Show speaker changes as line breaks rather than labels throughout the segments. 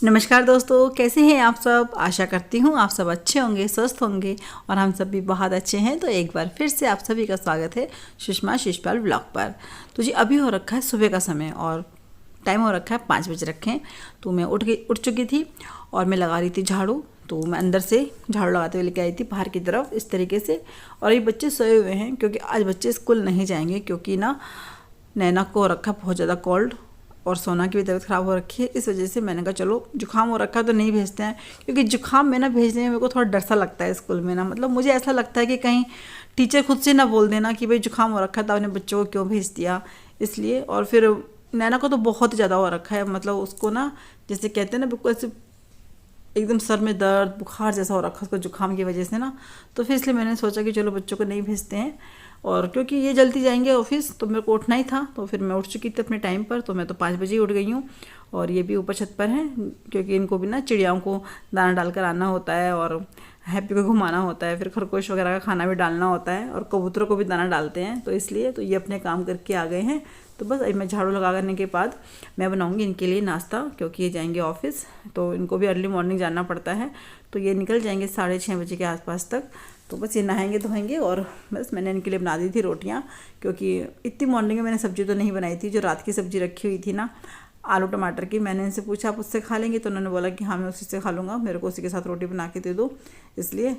नमस्कार दोस्तों, कैसे हैं आप सब। आशा करती हूँ आप सब अच्छे होंगे, स्वस्थ होंगे और हम सब भी बहुत अच्छे हैं। तो एक बार फिर से आप सभी का स्वागत है सुषमा शिषपाल ब्लॉग पर। तो जी अभी हो रखा है सुबह का समय और टाइम हो रखा है 5 बजे रखें। तो मैं उठ चुकी थी और मैं लगा रही थी झाड़ू। तो मैं अंदर से झाड़ू लगाते हुए लेके आई थी बाहर की तरफ इस तरीके से। और ये बच्चे सोए हुए हैं क्योंकि आज बच्चे स्कूल नहीं जाएंगे, क्योंकि ना नैना को हो रखा बहुत ज़्यादा कोल्ड और सोना की भी तबीयत ख़राब हो रखी है। इस वजह से मैंने कहा चलो जुकाम हो रखा है तो नहीं भेजते हैं, क्योंकि जुकाम में ना भेजने में मेरे को थोड़ा डर सा लगता है स्कूल में ना। मतलब मुझे ऐसा लगता है कि कहीं टीचर खुद से ना बोल देना कि भाई जुकाम हो रखा था, अपने बच्चों को क्यों भेज दिया, इसलिए। और फिर नैना को तो बहुत ज़्यादा हो रखा है, मतलब उसको ना जैसे कहते हैं ना बिल्कुल ऐसे एकदम सर में दर्द बुखार जैसा हो रखा उसको जुकाम की वजह से ना। तो फिर इसलिए मैंने सोचा कि चलो बच्चों को नहीं भेजते हैं। और क्योंकि ये जल्दी जाएंगे ऑफिस तो मेरे को उठना ही था, तो फिर मैं उठ चुकी थी अपने टाइम पर। तो मैं तो 5 बजे ही उठ गई हूँ। और ये भी ऊपर छत पर हैं क्योंकि इनको भी ना चिड़ियाओं को दाना डालकर आना होता है और हैप्पी को घुमाना होता है, फिर खरगोश वगैरह का खाना भी डालना होता है और कबूतरों को भी दाना डालते हैं। तो इसलिए तो ये अपने काम करके आ गए हैं। तो बस अभी मैं झाड़ू लगा करने के बाद मैं बनाऊंगी इनके लिए नाश्ता, क्योंकि ये जाएंगे ऑफिस तो इनको भी अर्ली मॉर्निंग जाना पड़ता है। तो ये निकल जाएंगे 6:30 बजे के आसपास तक। तो बस ये नहाएंगे धोएंगे और बस मैंने इनके लिए बना दी थी रोटियां, क्योंकि इतनी मॉर्निंग में मैंने सब्जी तो नहीं बनाई थी। जो रात की सब्जी रखी हुई थी ना आलू टमाटर की, मैंने इनसे पूछा आप उससे खा लेंगे, तो उन्होंने बोला कि हाँ मैं उसी से खा लूँगा, मेरे को उसी के साथ रोटी बना के दे दो, इसलिए।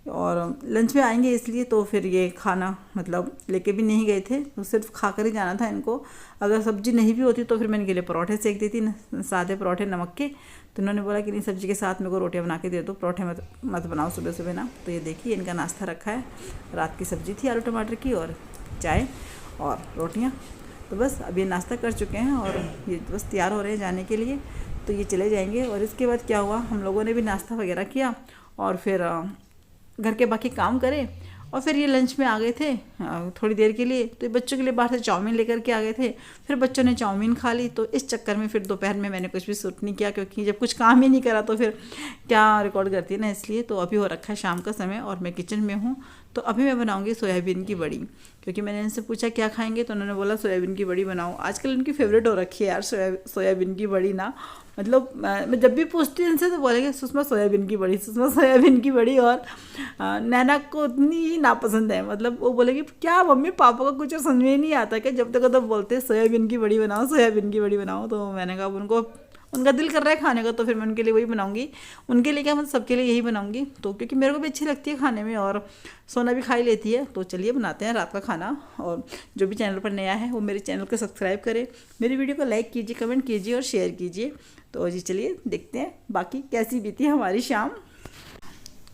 और लंच में आएंगे इसलिए तो फिर ये खाना मतलब लेके भी नहीं गए थे, तो सिर्फ खा कर ही जाना था इनको। अगर सब्जी नहीं भी होती तो फिर मैं इनके लिए परोठे सेक देती, सादे परोठे नमक के। तो उन्होंने बोला कि नहीं सब्जी के साथ मेरे को रोटियां बना के दे दो, परोठे मत बनाओ सुबह सुबह ना। तो ये देखिए इनका नाश्ता रखा है, रात की सब्जी थी आलू टमाटर की और चाय और रोटियाँ। तो बस अब ये नाश्ता कर चुके हैं और ये बस तैयार हो रहे हैं जाने के लिए। तो ये चले जाएंगे। और इसके बाद क्या हुआ, हम लोगों ने भी नाश्ता वगैरह किया और फिर घर के बाकी काम करें। और फिर ये लंच में आ गए थे थोड़ी देर के लिए। तो बच्चों के लिए बाहर से चाउमीन लेकर के आ गए थे, फिर बच्चों ने चाउमीन खा ली। तो इस चक्कर में फिर दोपहर में मैंने कुछ भी शूट नहीं किया, क्योंकि जब कुछ काम ही नहीं करा तो फिर क्या रिकॉर्ड करती है ना, इसलिए। तो अभी हो रखा है शाम का समय और मैं किचन में हूँ। तो अभी मैं बनाऊँगी सोयाबीन की बड़ी, क्योंकि मैंने इनसे पूछा क्या खाएंगे, तो उन्होंने बोला सोयाबीन की बड़ी बनाओ। आजकल इनकी फेवरेट हो रखी है यार सोयाबीन की बड़ी ना। मतलब मैं जब भी पूछती हूँ इनसे तो बोलेंगे सुषमा सोयाबीन की बड़ी, सुषमा सोयाबीन की बड़ी। और नैना को उतनी ही नापसंद है, मतलब वो बोलेगी क्या मम्मी पापा को कुछ समझ में ही नहीं आता क्या, जब तक तो बोलते सोयाबीन की बड़ी बनाओ, सोयाबीन की बड़ी बनाओ। तो मैंने कहा उनको उनका दिल कर रहा है खाने का तो फिर मैं उनके लिए वही बनाऊंगी। उनके लिए क्या, मतलब सबके लिए यही बनाऊंगी। तो क्योंकि मेरे को भी अच्छी लगती है खाने में और सोना भी खा ही लेती है। तो चलिए बनाते हैं रात का खाना। और जो भी चैनल पर नया है वो मेरे चैनल को सब्सक्राइब करें, मेरी वीडियो को लाइक कीजिए, कमेंट कीजिए और शेयर कीजिए। तो जी चलिए देखते हैं बाकी कैसी बीती हमारी शाम।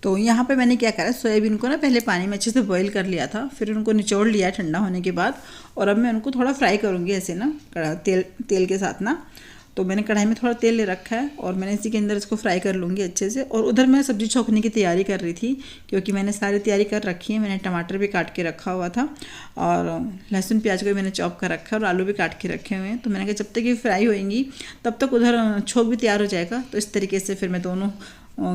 तो यहाँ पे मैंने क्या करा, सोयाबीन को ना पहले पानी में अच्छे से बॉईल कर लिया था, फिर उनको निचोड़ लिया ठंडा होने के बाद। और अब मैं उनको थोड़ा फ्राई करूँगी ऐसे ना तेल के साथ ना। तो मैंने कढ़ाई में थोड़ा तेल ले रखा है और मैंने इसी के अंदर इसको फ्राई कर लूँगी अच्छे से। और उधर मैं सब्ज़ी छोंकने की तैयारी कर रही थी, क्योंकि मैंने सारी तैयारी कर रखी है। मैंने टमाटर भी काट के रखा हुआ था और लहसुन प्याज को भी मैंने चॉप कर रखा है और आलू भी काट के रखे हुए हैं। तो मैंने कहा जब तक ये फ्राई होएंगी तब तक उधर छोंक भी तैयार हो जाएगा। तो इस तरीके से फिर मैं दोनों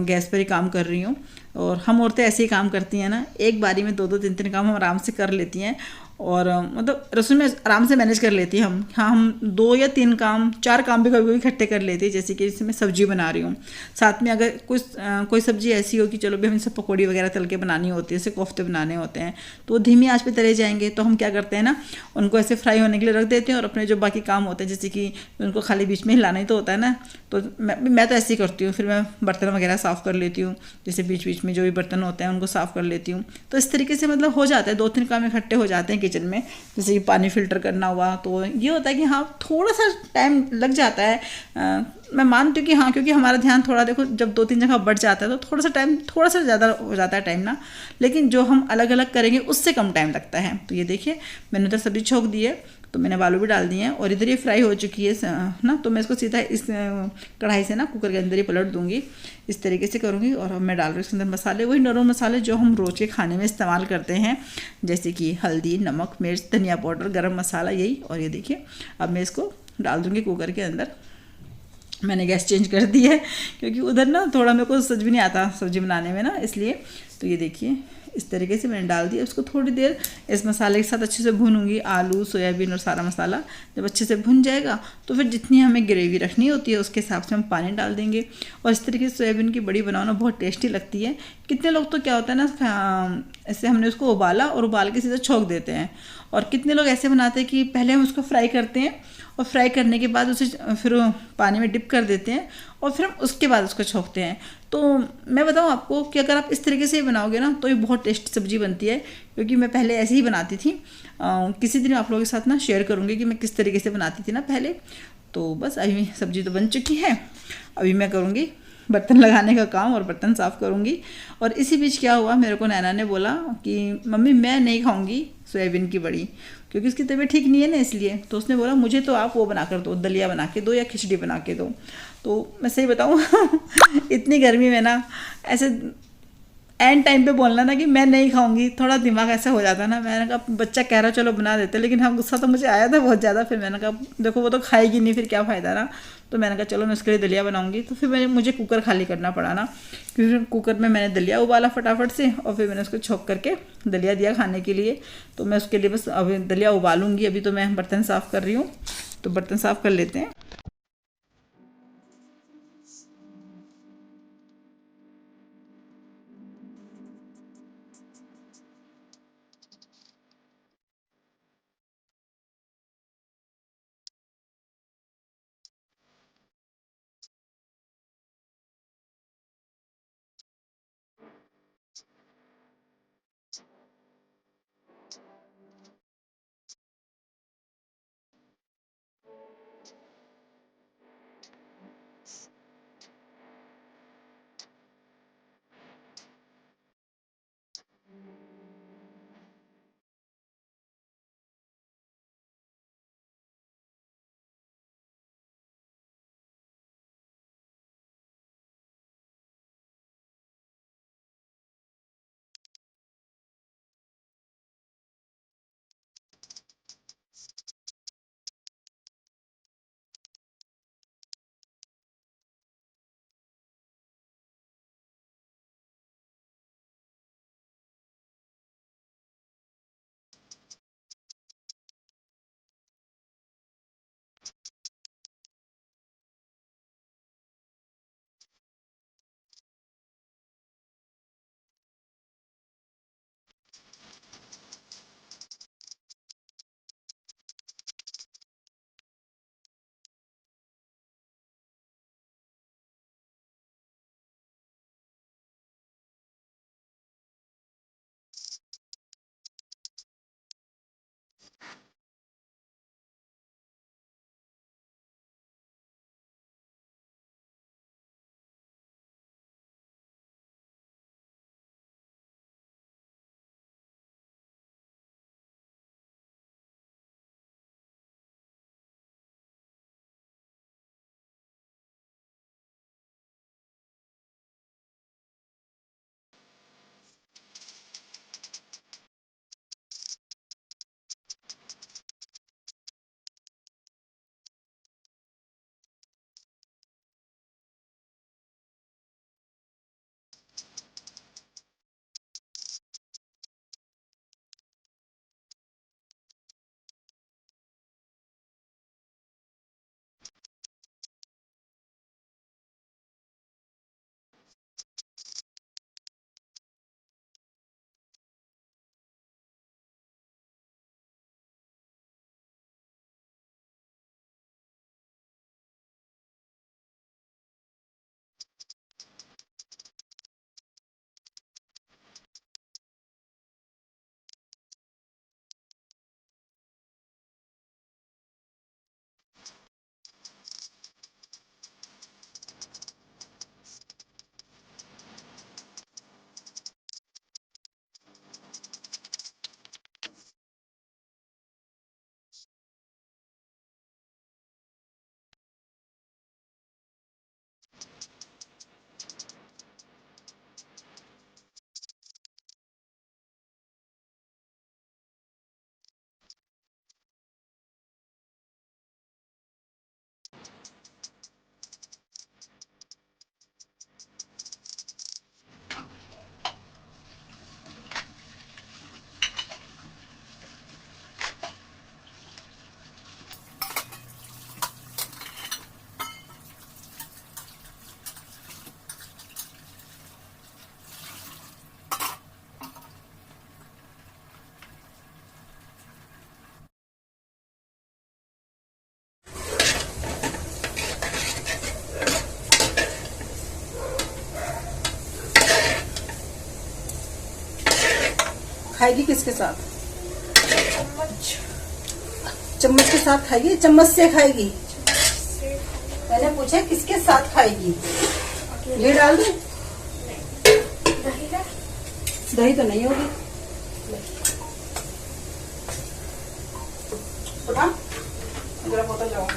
गैस पर ही काम कर रही हूँ। और हम औरतें ऐसे ही काम करती हैं ना, एक बारी में 2-2 3-3 काम हम आराम से कर लेती हैं। और मतलब रसोई में आराम से मैनेज कर लेती हैं हम। हाँ हम 2 या 3 काम 4 काम भी कभी कभी इकट्ठे कर लेती है। जैसे कि इसमें सब्जी बना रही हूँ, साथ में अगर कोई सब्जी ऐसी हो कि चलो भी हम इसे पकौड़ी वगैरह तल के बनानी होती है, जैसे कोफ्ते बनाने होते हैं, तो वो धीमी आंच पे तले जाएंगे। तो हम क्या करते हैं ना, उनको ऐसे फ्राई होने के लिए रख देते हैं और अपने जो बाकी काम होते हैं जैसे कि उनको खाली बीच में हिलाना ही तो होता है ना। तो मैं तो ऐसे ही करती हूँ। फिर मैं बर्तन वगैरह साफ़ कर लेती हूँ, जैसे बीच बीच में जो भी बर्तन होते हैं उनको साफ़ कर लेती हूँ। तो इस तरीके से मतलब हो जाता है, 2-3 काम इकट्ठे हो जाते हैं किचन में। जैसे कि पानी फ़िल्टर करना हुआ, तो ये होता है कि हाँ थोड़ा सा टाइम लग जाता है। मैं मानती हूँ कि हाँ, क्योंकि हमारा ध्यान थोड़ा देखो जब 2-3 जगह बढ़ जाता है तो थोड़ा सा ज़्यादा हो जाता है टाइम ना। लेकिन जो हम अलग अलग करेंगे उससे कम टाइम लगता है। तो ये देखिए मैंने उधर सब्जी छोंक दी है, तो मैंने आलू भी डाल दिए हैं और इधर ये फ्राई हो चुकी है ना। तो मैं इसको सीधा इस कढ़ाई से ना कुकर के अंदर ही पलट दूंगी, इस तरीके से करूँगी। और अब मैं डाल रही हूँ इसके अंदर मसाले, वही नॉर्मल मसाले जो हम रोज़ के खाने में इस्तेमाल करते हैं, जैसे कि हल्दी, नमक, मिर्च, धनिया पाउडर, गरम मसाला, यही। और ये देखिए अब मैं इसको डाल दूँगी कुकर के अंदर। मैंने गैस चेंज कर दी है क्योंकि उधर ना थोड़ा मेरे को समझ भी नहीं आता सब्जी बनाने में ना, इसलिए। तो ये देखिए इस तरीके से मैंने डाल दिया। उसको थोड़ी देर इस मसाले के साथ अच्छे से भूनूंगी, आलू सोयाबीन और सारा मसाला जब अच्छे से भुन जाएगा तो फिर जितनी हमें ग्रेवी रखनी होती है उसके हिसाब से हम पानी डाल देंगे। और इस तरीके से सोयाबीन की बड़ी बनाना बहुत टेस्टी लगती है। कितने लोग तो क्या होता है ना, ऐसे हमने उसको उबाला और उबाल के सीधा छोंक देते हैं, और कितने लोग ऐसे बनाते हैं कि पहले हम उसको फ्राई करते हैं और फ्राई करने के बाद उसे फिर पानी में डिप कर देते हैं और फिर हम उसके बाद उसको छोंकते हैं। तो मैं बताऊं आपको कि अगर आप इस तरीके से ही बनाओगे ना तो ये बहुत टेस्टी सब्जी बनती है, क्योंकि मैं पहले ऐसे ही बनाती थी। किसी दिन आप लोगों के साथ ना शेयर करूंगी कि मैं किस तरीके से बनाती थी ना पहले। तो बस अभी सब्जी तो बन चुकी है, अभी मैं करूँगी बर्तन लगाने का काम और बर्तन साफ़ करूँगी। और इसी बीच क्या हुआ, मेरे को नैना ने बोला कि मम्मी मैं नहीं खाऊंगी सोयाबीन की बड़ी, क्योंकि उसकी तबीयत ठीक नहीं है ना, इसलिए। तो उसने बोला मुझे तो आप वो बना कर दो, दलिया बना के दो या खिचड़ी बना के दो। तो मैं सही बताऊँ इतनी गर्मी में ना ऐसे एंड टाइम पे बोलना ना कि मैं नहीं खाऊंगी, थोड़ा दिमाग ऐसा हो जाता ना। मैंने कहा बच्चा कह रहा चलो बना देते, लेकिन हाँ गुस्सा तो मुझे आया था बहुत ज़्यादा। फिर मैंने कहा देखो वो तो खाएगी नहीं, फिर क्या फ़ायदा ना। तो मैंने कहा चलो मैं उसके लिए दलिया बनाऊंगी। तो फिर मुझे कुकर खाली करना पड़ा ना, क्योंकि कुकर में मैंने दलिया उबाला फटाफट से और फिर मैंने उसको छोंक करके दलिया दिया खाने के लिए। तो मैं उसके लिए बस अभी दलिया उबालूंगी। अभी तो मैं बर्तन साफ़ कर रही हूँ, तो बर्तन साफ़ कर लेते हैं। खाएगी किसके साथ? चम्मच के साथ खाएगी, चम्मच से खाएगी। मैंने पूछा किसके साथ खाएगी। घी डाल दे। दही तो नहीं होगी। उठा जरा बोतल लगाओ।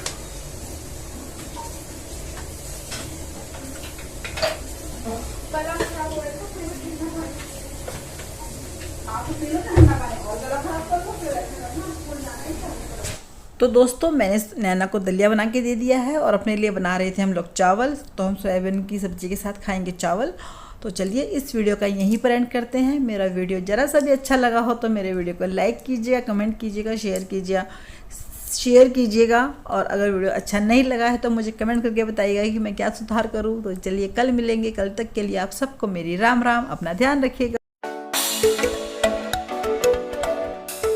तो दोस्तों मैंने नैना को दलिया बना के दे दिया है और अपने लिए बना रहे थे हम लोग चावल। तो हम सोयाबीन की सब्ज़ी के साथ खाएंगे चावल। तो चलिए इस वीडियो का यहीं पर एंड करते हैं। मेरा वीडियो ज़रा सा भी अच्छा लगा हो तो मेरे वीडियो को लाइक कीजिएगा, कमेंट कीजिएगा, शेयर कीजिएगा। और अगर वीडियो अच्छा नहीं लगा है तो मुझे कमेंट करके बताइएगा कि मैं क्या सुधार करूँ। तो चलिए कल मिलेंगे। कल तक के लिए आप सबको मेरी राम राम। अपना ध्यान रखिएगा।